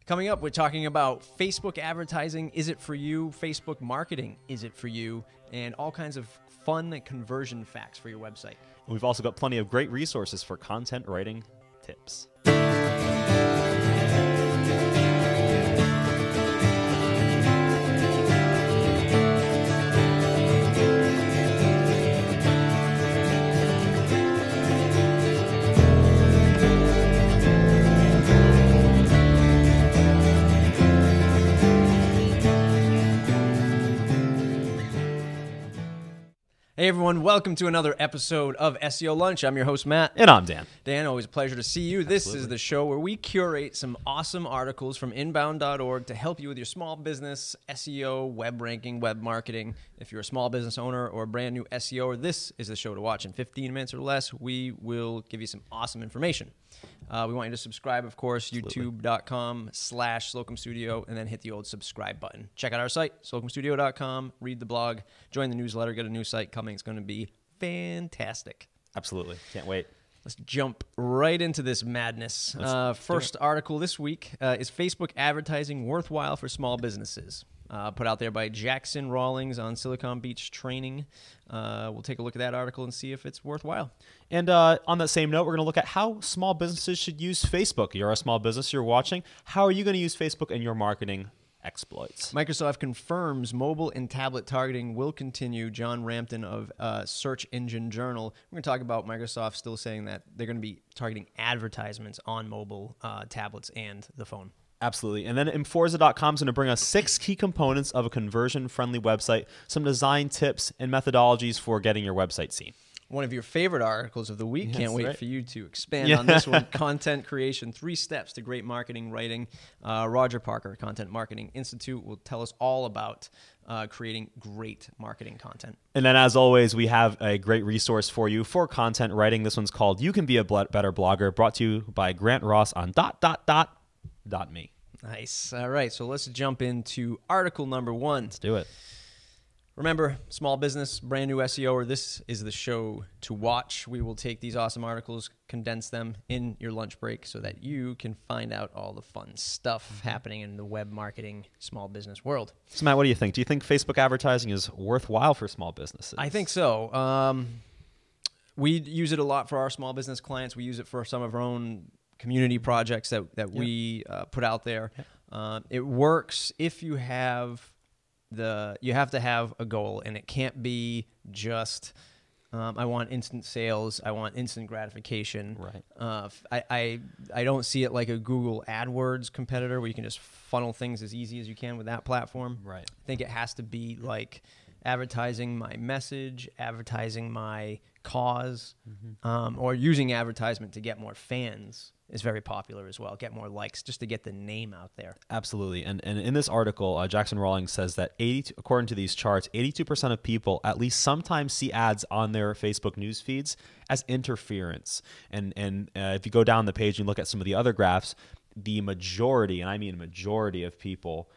Coming up, we're talking about Facebook advertising. Is it for you? Facebook marketing. Is it for you? And all kinds of fun conversion facts for your website. And we've also got plenty of great resources for content writing tips. Hey everyone, welcome to another episode of SEO Lunch. I'm your host, Matt. And I'm Dan. Dan, always a pleasure to see you. This is the show where we curate some awesome articles from inbound.org to help you with your small business, SEO, web ranking, web marketing. If you're a small business owner or a brand new SEO, this is the show to watch. In 15 minutes or less, we will give you some awesome information. We want you to subscribe, of course, youtube.com/SlocumStudio, and then hit the old subscribe button. Check out our site, slocumstudio.com, read the blog, join the newsletter, get a new site coming. It's going to be fantastic. Absolutely. Can't wait. Let's jump right into this madness. First article this week is Facebook advertising worthwhile for small businesses? Put out there by Jackson Rawlings on Silicon Beach Training. We'll take a look at that article and see if it's worthwhile. And on that same note, we're going to look at how small businesses should use Facebook. You're a small business, you're watching. How are you going to use Facebook in your marketing exploits? Microsoft confirms mobile and tablet targeting will continue. John Rampton of Search Engine Journal. We're going to talk about Microsoft still saying that they're going to be targeting advertisements on mobile tablets and the phone. Absolutely. And then Inforza.com is going to bring us 6 key components of a conversion-friendly website, some design tips and methodologies for getting your website seen. One of your favorite articles of the week. Yes, Can't wait right. for you to expand on this one. Content creation, 3 steps to great marketing writing. Roger Parker, Content Marketing Institute, will tell us all about creating great marketing content. And then, as always, we have a great resource for you for content writing. This one's called You Can Be a Better Blogger, brought to you by Grant Ross on .me. Nice. All right, so let's jump into article number 1. Let's do it. Remember, small business, brand new SEO, this is the show to watch. We will take these awesome articles, condense them in your lunch break so that you can find out all the fun stuff happening in the web marketing small business world. So, Matt, what do you think? Do you think Facebook advertising is worthwhile for small businesses? I think so. We use it a lot for our small business clients. We use it for some of our own community projects that we put out there. It works if you have you have to have a goal, and it can't be just I want instant sales, I want instant gratification. Right. I don't see it like a Google AdWords competitor where you can just funnel things as easy as you can with that platform. Right. I think it has to be like advertising my message, advertising my cause, or using advertisement to get more fans is very popular as well. Get more likes just to get the name out there. Absolutely. And in this article, Jackson Rawlings says that according to these charts, 82% of people at least sometimes see ads on their Facebook news feeds as interference. And if you go down the page and look at some of the other graphs, the majority, and I mean majority of people,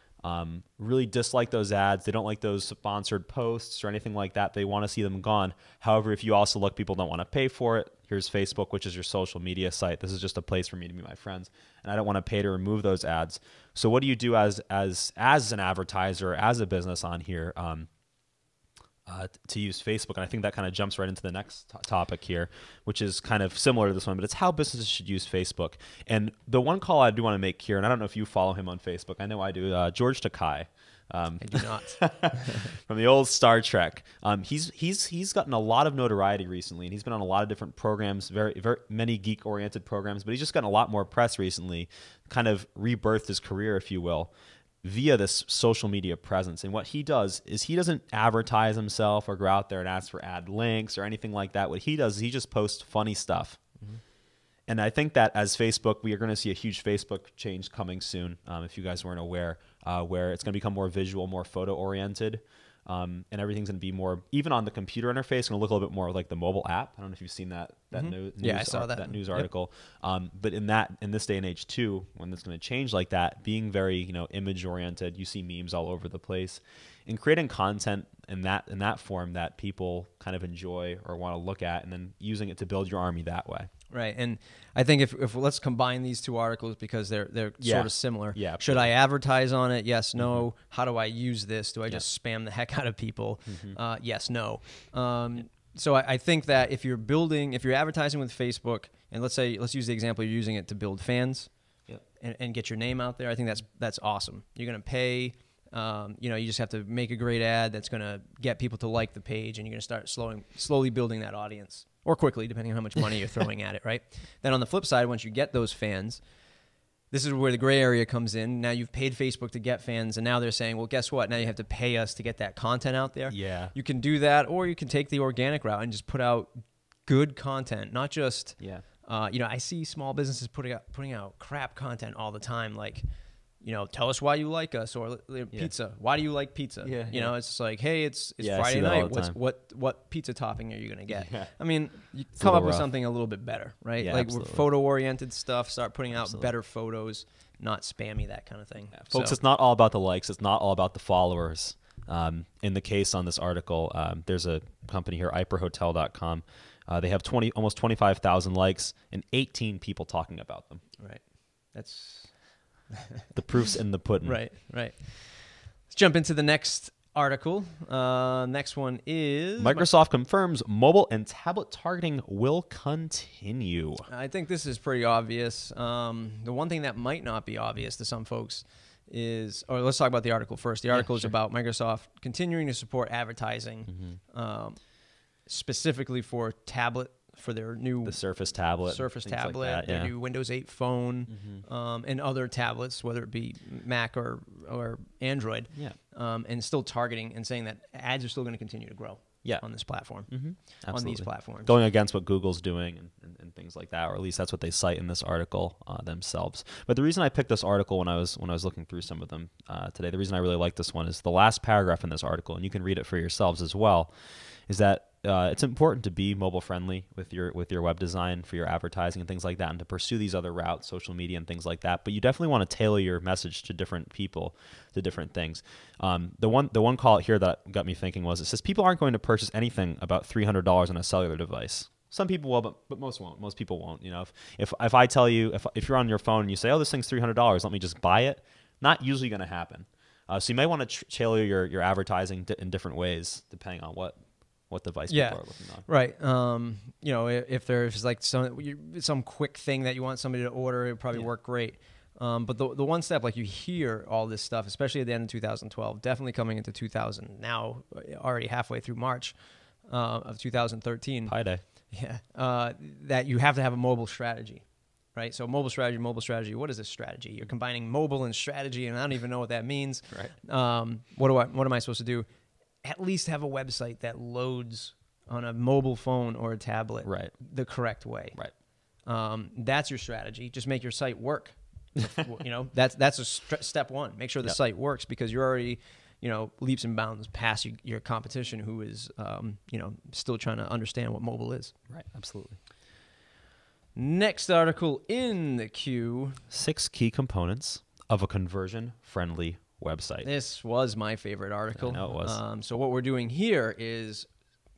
really dislike those ads. They don't like those sponsored posts or anything like that. They want to see them gone. However, if you also look, people don't want to pay for it. Here's Facebook, which is your social media site. This is just a place for me to meet my friends, and I don't want to pay to remove those ads. So what do you do as an advertiser, as a business on here to use Facebook? And I think that kind of jumps right into the next topic here, which is kind of similar to this one, but it's how businesses should use Facebook. And the one call I do want to make here, and I don't know if you follow him on Facebook. I know I do. George Takei. I do not. From the old Star Trek. He's gotten a lot of notoriety recently, and he's been on a lot of different programs, very many geek-oriented programs, but he's just gotten a lot more press recently, kind of rebirthed his career, if you will, via this social media presence. And what he does is he doesn't advertise himself or go out there and ask for ad links or anything like that. What he does is he just posts funny stuff. And I think that as Facebook, we are going to see a huge Facebook change coming soon, if you guys weren't aware, where it's going to become more visual, more photo-oriented, and everything's going to be more, even on the computer interface, going to look a little bit more like the mobile app. I don't know if you've seen that news article. But in this day and age too, when it's going to change like that, being very image-oriented, you see memes all over the place, and creating content in that form that people kind of enjoy or want to look at, and then using it to build your army that way. Right. And I think if let's combine these two articles because they're sort of similar. Yeah. Should I advertise on it? Yes, no. How do I use this? Do I just spam the heck out of people? Yes, no. So I think that if you're advertising with Facebook, and let's use the example you're using it to build fans and get your name out there. I think that's awesome. You're going to pay. You just have to make a great ad that's going to get people to like the page, and you're going to start slowly building that audience, or quickly, depending on how much money you're throwing at it, right? Then on the flip side, once you get those fans, this is where the gray area comes in. Now you've paid Facebook to get fans, and now they're saying, well, guess what? Now you have to pay us to get that content out there. Yeah. You can do that, or you can take the organic route and just put out good content, not just I see small businesses putting out crap content all the time, like, tell us why you like us, or pizza. Why do you like pizza? It's just like, hey, it's Friday night. What pizza topping are you gonna get? Yeah. I mean, you come up with something a little bit better, right? Yeah, like absolutely. Photo-oriented stuff. Start putting out better photos, not spammy, that kind of thing. Yeah. Folks, it's not all about the likes. It's not all about the followers. In the case on this article, there's a company here, iperhotel.com. They have almost 25,000 likes and 18 people talking about them. Right. That's the proof's in the pudding. Right. Let's jump into the next article. Next one is Microsoft confirms mobile and tablet targeting will continue. I think this is pretty obvious. The one thing that might not be obvious to some folks is, or let's talk about the article first. The article is about Microsoft continuing to support advertising, specifically for tablet, for their new Surface tablet, like their new Windows 8 phone, and other tablets, whether it be Mac or Android, and still targeting and saying that ads are still going to continue to grow on this platform, on these platforms. Going against what Google's doing and things like that, or at least that's what they cite in this article themselves. But the reason I picked this article when I was looking through some of them today, the reason I really like this one is the last paragraph in this article, and you can read it for yourselves as well, is that it's important to be mobile friendly with your web design for your advertising and things like that, and to pursue these other routes, social media and things like that. But you definitely want to tailor your message to different people, to different things. The one call out here that got me thinking was, it says people aren't going to purchase anything about $300 on a cellular device. Some people will, but most won't. Most people won't. If I tell you, if you're on your phone and you say, oh, this thing's $300, let me just buy it, not usually going to happen. So you may want to tailor your advertising in different ways depending on what device people are looking on. Right. If there's like some quick thing that you want somebody to order, it would probably work great. But the one step, like, you hear all this stuff, especially at the end of 2012, definitely coming into 2000, now already halfway through March of 2013. Pi Day. Yeah. That you have to have a mobile strategy. Right. So mobile strategy. What is a strategy? You're combining mobile and strategy, and I don't even know what that means. Right. What am I supposed to do? At least have a website that loads on a mobile phone or a tablet the correct way. Right. That's your strategy. Just make your site work. That's step one. Make sure the site works, because you're already, leaps and bounds past your competition, who is, still trying to understand what mobile is. Right. Absolutely. Next article in the queue. 6 key components of a conversion-friendly website. This was my favorite article. I know it was. So what we're doing here is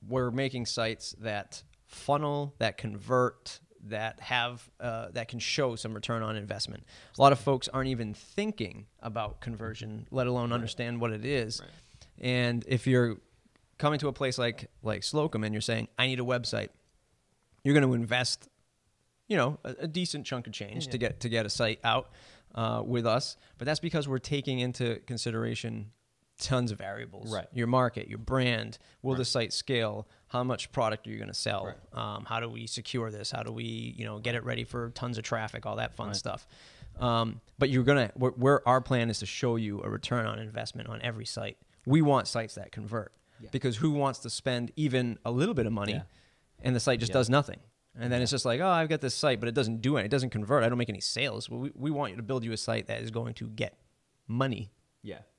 we're making sites that funnel, that convert, that have that can show some return on investment. A lot of folks aren't even thinking about conversion, let alone understand what it is. Right. And if you're coming to a place like Slocum and you're saying, I need a website, you're going to invest, a decent chunk of change to get a site out with us, but that's because we're taking into consideration tons of variables. Right. Your market, your brand, will the site scale? How much product are you going to sell? Right. How do we secure this? How do we, get it ready for tons of traffic? All that fun stuff. But our plan is to show you a return on investment on every site. We want sites that convert, because who wants to spend even a little bit of money and the site just does nothing? And then it's just like, oh, I've got this site, but it doesn't do anything. It doesn't convert. I don't make any sales. Well, we want you to build you a site that is going to get money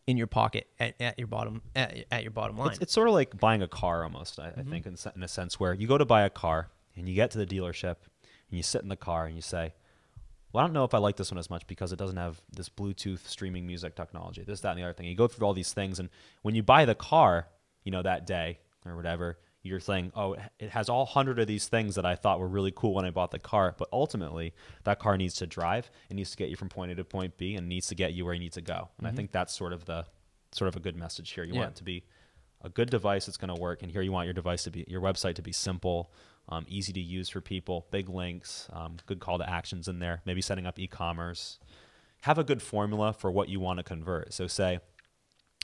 in your pocket at your bottom line. It's sort of like buying a car almost, I think, in a sense, where you go to buy a car and you get to the dealership and you sit in the car and you say, well, I don't know if I like this one as much because it doesn't have this Bluetooth streaming music technology, this, that, and the other thing. You go through all these things, and when you buy the car, that day or whatever, you're saying, oh, it has all 100 of these things that I thought were really cool when I bought the car, but ultimately that car needs to drive. It needs to get you from point A to point B and needs to get you where you need to go. And I think that's sort of a good message here. You want it to be a good device that's going to work, and here you want your website to be simple, easy to use for people, big links, good call to actions in there, maybe setting up e-commerce. Have a good formula for what you want to convert. So say,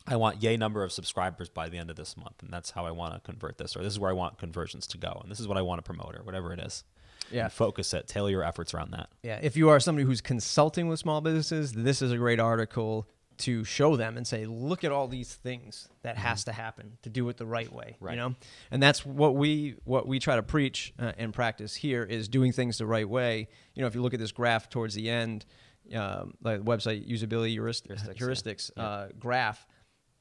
I want yay number of subscribers by the end of this month, and that's how I want to convert this, or this is where I want conversions to go, and this is what I want to promote, or whatever it is. Yeah. And focus it, tailor your efforts around that. Yeah. If you are somebody who's consulting with small businesses, this is a great article to show them and say, look at all these things that has to happen to do it the right way, you know? And that's what we try to preach and practice here is doing things the right way. You know, if you look at this graph towards the end, like website usability heuristics graph,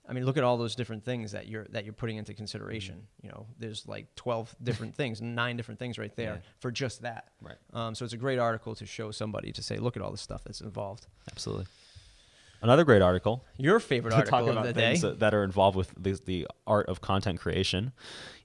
I mean, look at all those different things that you're putting into consideration. You know, there's like 12 different things, 9 different things right there for just that. Right. So it's a great article to show somebody to say, look at all the stuff that's involved. Absolutely. Another great article. Your favorite article of the day. That are involved with the art of content creation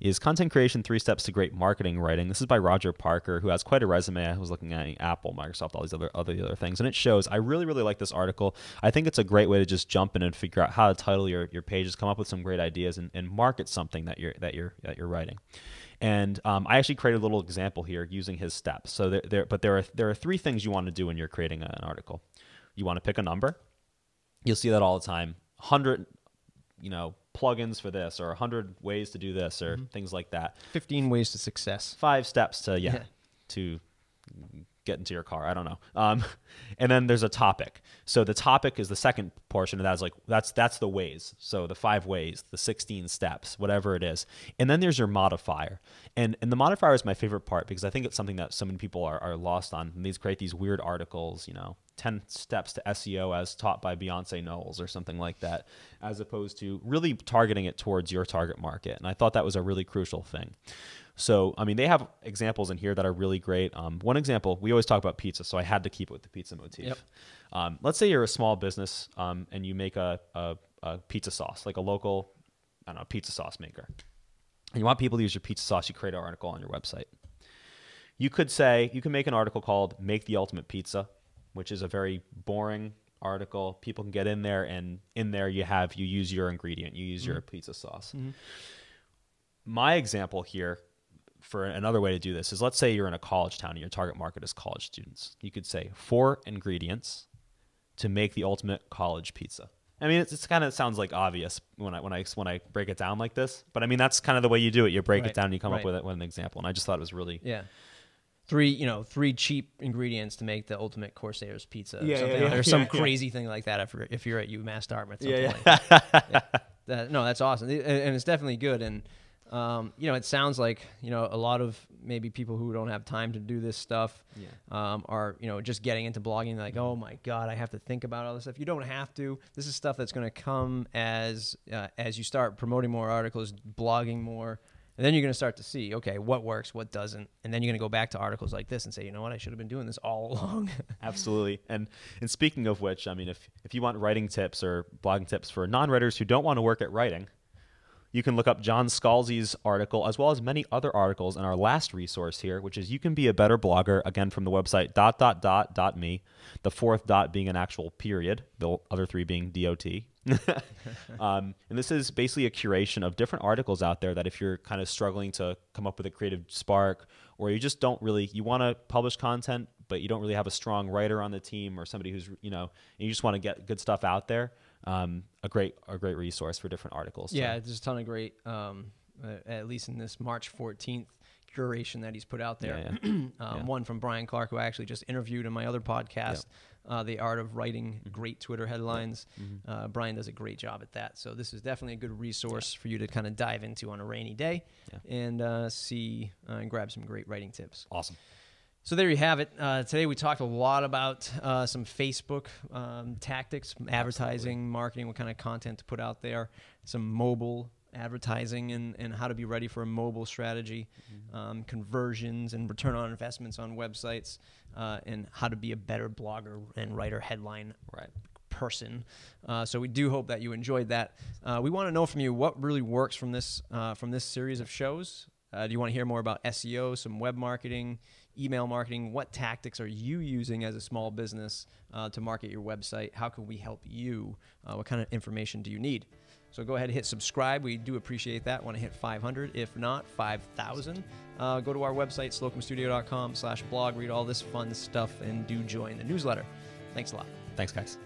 is Content Creation 3 Steps to Great Marketing Writing. This is by Roger Parker, who has quite a resume. I was looking at Apple, Microsoft, all these other things. And it shows, I really, really like this article. I think it's a great way to just jump in and figure out how to title your pages, come up with some great ideas, and market something that you're writing. And I actually created a little example here using his steps. So there are 3 things you want to do when you're creating an article. You want to pick a number. You'll see that all the time. 100, plugins for this, or 100 ways to do this, or things like that. 15 ways to success. 5 steps to to get into your car. I don't know. And then there's a topic. So the topic is the second portion, and that's the ways. So the 5 ways, the 16 steps, whatever it is. And then there's your modifier. And the modifier is my favorite part because I think it's something that so many people are lost on. And these create these weird articles, 10 steps to SEO as taught by Beyonce Knowles or something like that, as opposed to really targeting it towards your target market. And I thought that was a really crucial thing. So, I mean, they have examples in here that are really great. One example, we always talk about pizza, so I had to keep it with the pizza motif. Yep. Let's say you're a small business and you make a pizza sauce, like a local, pizza sauce maker. And you want people to use your pizza sauce, you create an article on your website. You can make an article called Make the Ultimate Pizza, which is a very boring article. People can get in there, and in there you use your ingredient, you use your pizza sauce. My example here for another way to do this is, let's say you're in a college town and your target market is college students. You could say 4 ingredients to make the ultimate college pizza. I mean, it's kind of sounds like obvious when I break it down like this, but I mean, that's kind of the way you do it. You break it down and you come up with an example. And I just thought it was really 3 cheap ingredients to make the ultimate Corsair's pizza, or something, or some crazy thing like that. If you're at UMass Dartmouth, something like that. No, that's awesome, and it's definitely good. And it sounds like a lot of maybe people who don't have time to do this stuff are just getting into blogging. Like, oh my God, I have to think about all this stuff. You don't have to. This is stuff that's going to come as you start promoting more articles, blogging more. And then you're going to start to see, okay, what works, what doesn't. And then you're going to go back to articles like this and say, you know what, I should have been doing this all along. Absolutely. And speaking of which, I mean, if you want writing tips or blogging tips for non-writers who don't want to work at writing, you can look up John Scalzi's article, as well as many other articles in our last resource here, which is You Can Be a Better Blogger, again, from the website .me, the 4th dot being an actual period, the other 3 being DOT. And this is basically a curation of different articles out there that if you're kind of struggling to come up with a creative spark, or you just you want to publish content, but you don't really have a strong writer on the team, or somebody who's, and you just want to get good stuff out there, a great resource for different articles. Yeah, there's a ton of great, at least in this March 14th curation that he's put out there. One from Brian Clark, who I actually just interviewed in my other podcast, The Art of Writing Great Twitter Headlines. Brian does a great job at that. So this is definitely a good resource for you to kind of dive into on a rainy day and see and grab some great writing tips. Awesome. So there you have it. Today we talked a lot about some Facebook tactics, advertising, marketing, what kind of content to put out there, some mobile advertising and how to be ready for a mobile strategy, conversions and return on investments on websites, and how to be a better blogger and writer headline person. So we do hope that you enjoyed that. We want to know from you what really works from this series of shows. Do you want to hear more about SEO, some web marketing, email marketing? What tactics are you using as a small business to market your website? How can we help you? What kind of information do you need? So go ahead and hit subscribe. We do appreciate that. Want to hit 500, if not 5,000. Go to our website, slocumstudio.com/blog. Read all this fun stuff and do join the newsletter. Thanks a lot. Thanks, guys.